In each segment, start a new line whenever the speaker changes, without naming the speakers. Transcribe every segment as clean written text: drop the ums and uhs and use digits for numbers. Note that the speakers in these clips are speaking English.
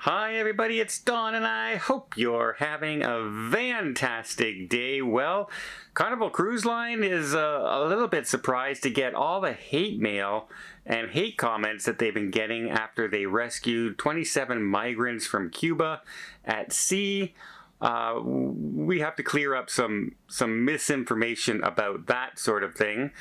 Hi everybody, it's Don and I hope you're having a fantastic day. Well, Carnival Cruise Line is a little bit surprised to get all the hate mail and hate comments that they've been getting after they rescued 27 migrants from Cuba at sea. We have to clear up some misinformation about that sort of thing.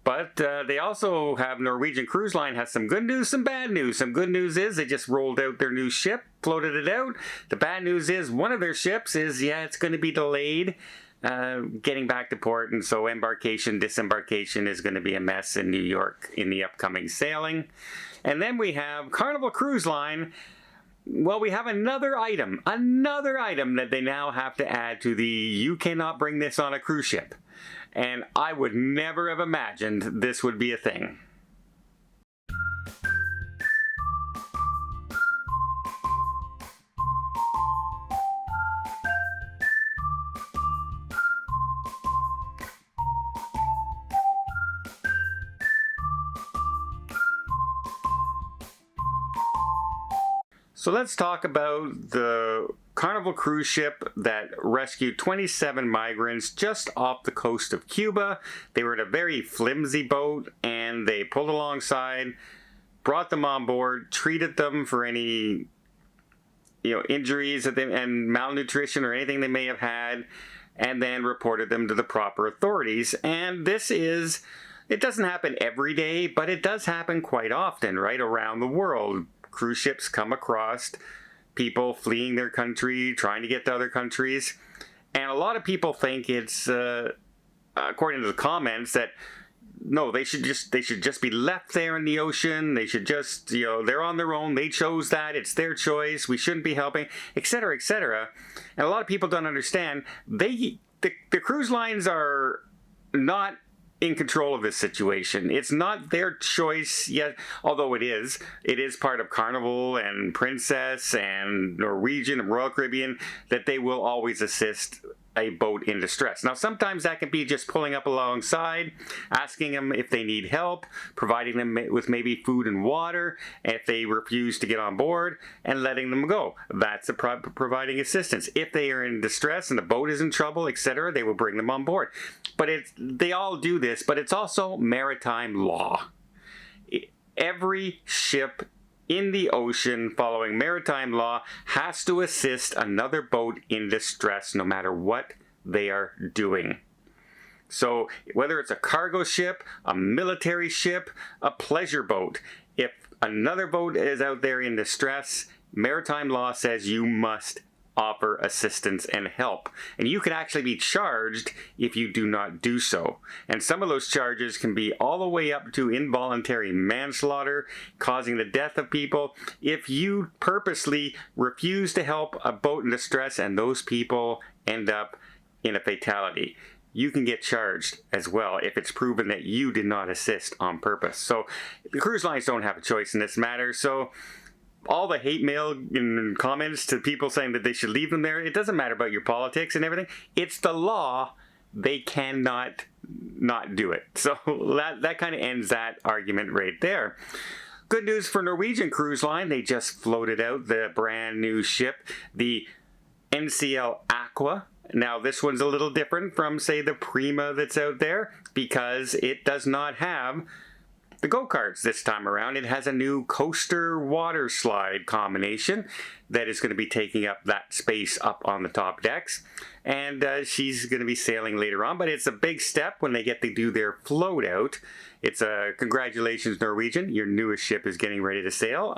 But they also have Norwegian Cruise Line has some good news, some bad news. Some good news is they just rolled out their new ship, floated it out. The bad news is one of their ships is, it's going to be delayed getting back to port. And so embarkation, disembarkation is going to be a mess in New York in the upcoming sailing. And then we have Carnival Cruise Line. Well, we have another item that they now have to add to the you cannot bring this on a cruise ship. And I would never have imagined this would be a thing. So let's talk about the Carnival cruise ship that rescued 27 migrants just off the coast of Cuba. They were in a very flimsy boat and they pulled alongside, brought them on board, treated them for any injuries and malnutrition or anything they may have had, and then reported them to the proper authorities. And it doesn't happen every day, but it does happen quite often, right, around the world. Cruise ships come across people fleeing their country, trying to get to other countries. And a lot of people think it's, according to the comments, that no, they should just be left there in the ocean. They should just, they're on their own. They chose that. It's their choice. We shouldn't be helping, etc., etc. And a lot of people don't understand. The cruise lines are not in control of this situation. It's not their choice yet, although it is part of Carnival and Princess and Norwegian and Royal Caribbean that they will always assist a boat in distress. Now, sometimes that can be just pulling up alongside, asking them if they need help, providing them with maybe food and water, and if they refuse to get on board, and letting them go. That's providing assistance. If they are in distress and the boat is in trouble, etc., they will bring them on board. But they all do this, but it's also maritime law. Every ship in the ocean following maritime law has to assist another boat in distress no matter what they are doing. So whether it's a cargo ship, a military ship, a pleasure boat, if another boat is out there in distress, maritime law says you must offer assistance and help. And you can actually be charged if you do not do so. And some of those charges can be all the way up to involuntary manslaughter, causing the death of people. If you purposely refuse to help a boat in distress and those people end up in a fatality, you can get charged as well if it's proven that you did not assist on purpose. So the cruise lines don't have a choice in this matter. So all the hate mail and comments to people saying that they should leave them there, it doesn't matter about your politics and everything. It's the law. They cannot not do it. So that kind of ends that argument right there. Good news for Norwegian Cruise Line. They just floated out the brand new ship, the NCL Aqua. Now, this one's a little different from, say, the Prima that's out there because it does not have the go-karts this time around. It has a new coaster water slide combination that is going to be taking up that space up on the top decks. And she's going to be sailing later on, but it's a big step when they get to do their float out. It's a congratulations, Norwegian. Your newest ship is getting ready to sail.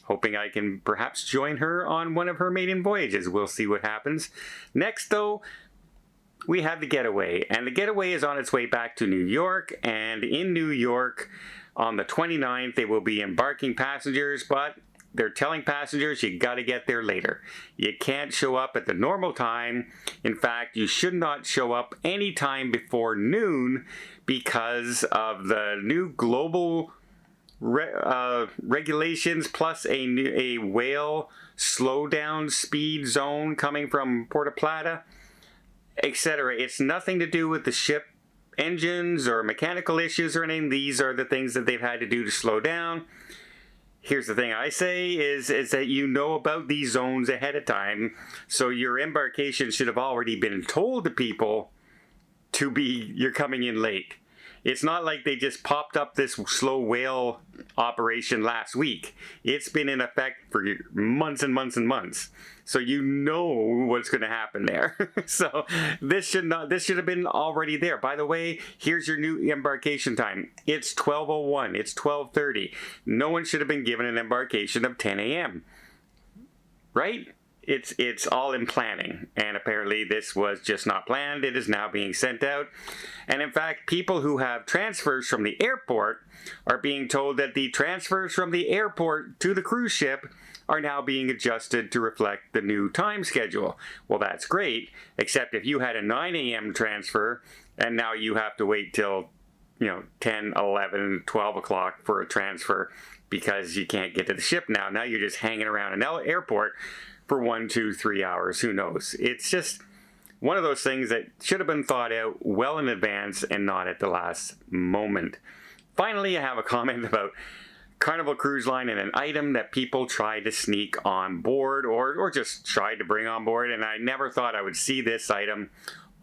Hoping I can perhaps join her on one of her maiden voyages. We'll see what happens. Next, though, we have the Getaway, and the Getaway is on its way back to New York, and in New York on the 29th they will be embarking passengers, but they're telling passengers you got to get there later. You can't show up at the normal time. In fact, you should not show up any time before noon because of the new global regulations plus a whale slowdown speed zone coming from Puerto Plata, etc. It's nothing to do with the ship engines or mechanical issues or anything. These are the things that they've had to do to slow down. Here's the thing I say is that you know about these zones ahead of time, so your embarkation should have already been told to people you're coming in late. It's not like they just popped up this slow whale operation last week. It's been in effect for months and months and months. So you know what's going to happen there. So this should have been already there. By the way, here's your new embarkation time. It's 12:01. It's 12:30. No one should have been given an embarkation of 10 a.m. Right? It's all in planning, and apparently this was just not planned. It is now being sent out, and in fact, people who have transfers from the airport are being told that the transfers from the airport to the cruise ship are now being adjusted to reflect the new time schedule. Well, that's great, except if you had a 9 a.m. transfer and now you have to wait till 10, 11, 12 o'clock for a transfer because you can't get to the ship now. Now you're just hanging around an airport for 1, 2, 3 hours. Who knows? It's just one of those things that should have been thought out well in advance and not at the last moment. Finally, I have a comment about Carnival Cruise Line and an item that people tried to sneak on board or just tried to bring on board. And I never thought I would see this item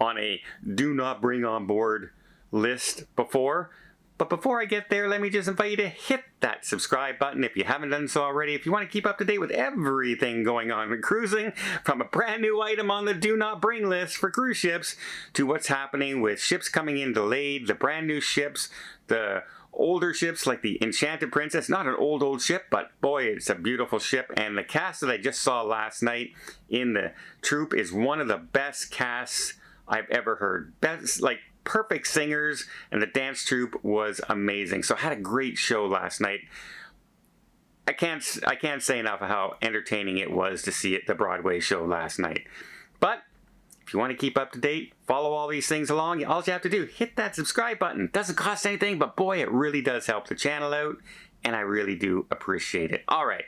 on a do not bring on board list before. But before I get there, let me just invite you to hit that subscribe button if you haven't done so already. If you want to keep up to date with everything going on in cruising, from a brand new item on the do not bring list for cruise ships to what's happening with ships coming in delayed, the brand new ships, the older ships like the Enchanted Princess, not an old ship, but boy, it's a beautiful ship. And the cast that I just saw last night in the troupe is one of the best casts I've ever heard. Best, like, perfect singers, and the dance troupe was amazing. So I had a great show last night. I can't say enough of how entertaining it was to see the Broadway show last night. But if you want to keep up to date, follow all these things along, all you have to do, hit that subscribe button. Doesn't cost anything, but boy, it really does help the channel out, and I really do appreciate it. All right,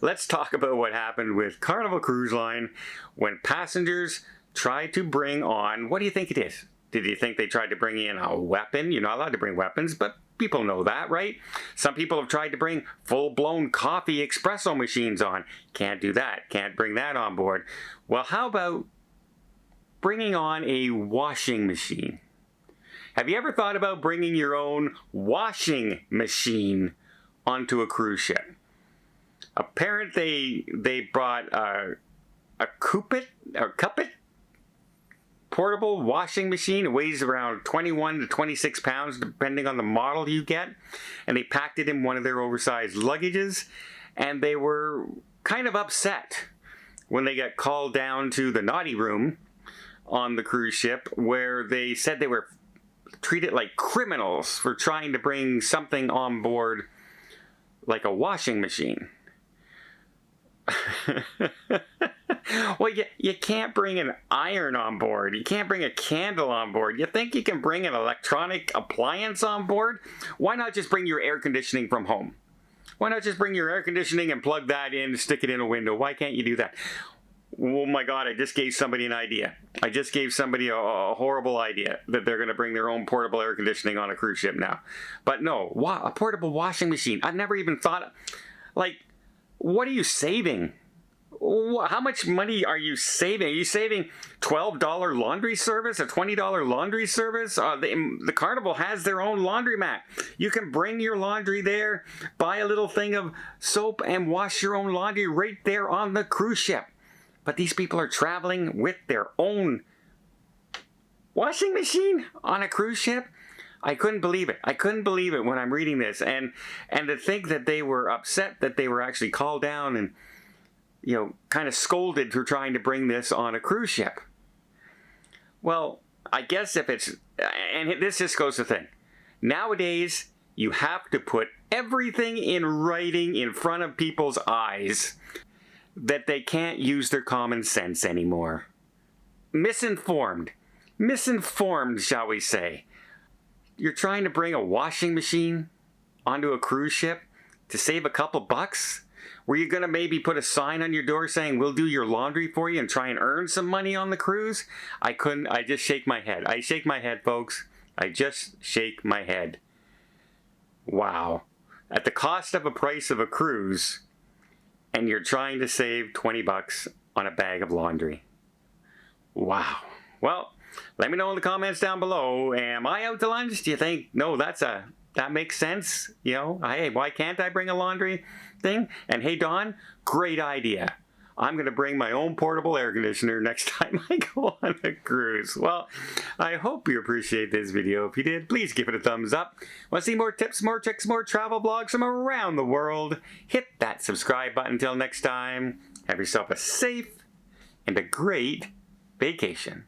let's talk about what happened with Carnival Cruise Line when passengers tried to bring on, what do you think it is? Did you think they tried to bring in a weapon? You're not allowed to bring weapons, but people know that, right? Some people have tried to bring full-blown coffee espresso machines on. Can't do that. Can't bring that on board. Well, how about bringing on a washing machine? Have you ever thought about bringing your own washing machine onto a cruise ship? Apparently, they brought a Cuppet portable washing machine. It weighs around 21 to 26 pounds depending on the model you get, and they packed it in one of their oversized luggages, and they were kind of upset when they got called down to the naughty room on the cruise ship, where they said they were treated like criminals for trying to bring something on board like a washing machine. Well, you can't bring an iron on board. You can't bring a candle on board. You think you can bring an electronic appliance on board? Why not just bring your air conditioning from home? Why not just bring your air conditioning and plug that in, stick it in a window? Why can't you do that? Oh my God, I just gave somebody an idea. I just gave somebody a horrible idea that they're going to bring their own portable air conditioning on a cruise ship now. But no, a portable washing machine. I've never even thought, like, what are you saving? How much money are you saving? Are you saving $12 laundry service, a $20 laundry service? The Carnival has their own laundromat. You can bring your laundry there, buy a little thing of soap, and wash your own laundry right there on the cruise ship. But these people are traveling with their own washing machine on a cruise ship? I couldn't believe it. I couldn't believe it when I'm reading this. And to think that they were upset that they were actually called down and, kind of scolded for trying to bring this on a cruise ship. Well, I guess if it's, and this just goes to the thing. Nowadays, you have to put everything in writing in front of people's eyes that they can't use their common sense anymore. Misinformed, shall we say. You're trying to bring a washing machine onto a cruise ship to save a couple bucks? Were you going to maybe put a sign on your door saying, we'll do your laundry for you and try and earn some money on the cruise? I just shake my head. I shake my head, folks. I just shake my head. Wow. at the cost of a price of a cruise, and you're trying to save 20 bucks on a bag of laundry. Wow. Well, let me know in the comments down below. Am I out to lunch? Do you think, no, that makes sense? You know, hey, why can't I bring a laundry thing? And hey, Dawn, great idea. I'm going to bring my own portable air conditioner next time I go on a cruise. Well, I hope you appreciate this video. If you did, please give it a thumbs up. Want to see more tips, more tricks, more travel blogs from around the world? Hit that subscribe button. Until next time, have yourself a safe and a great vacation.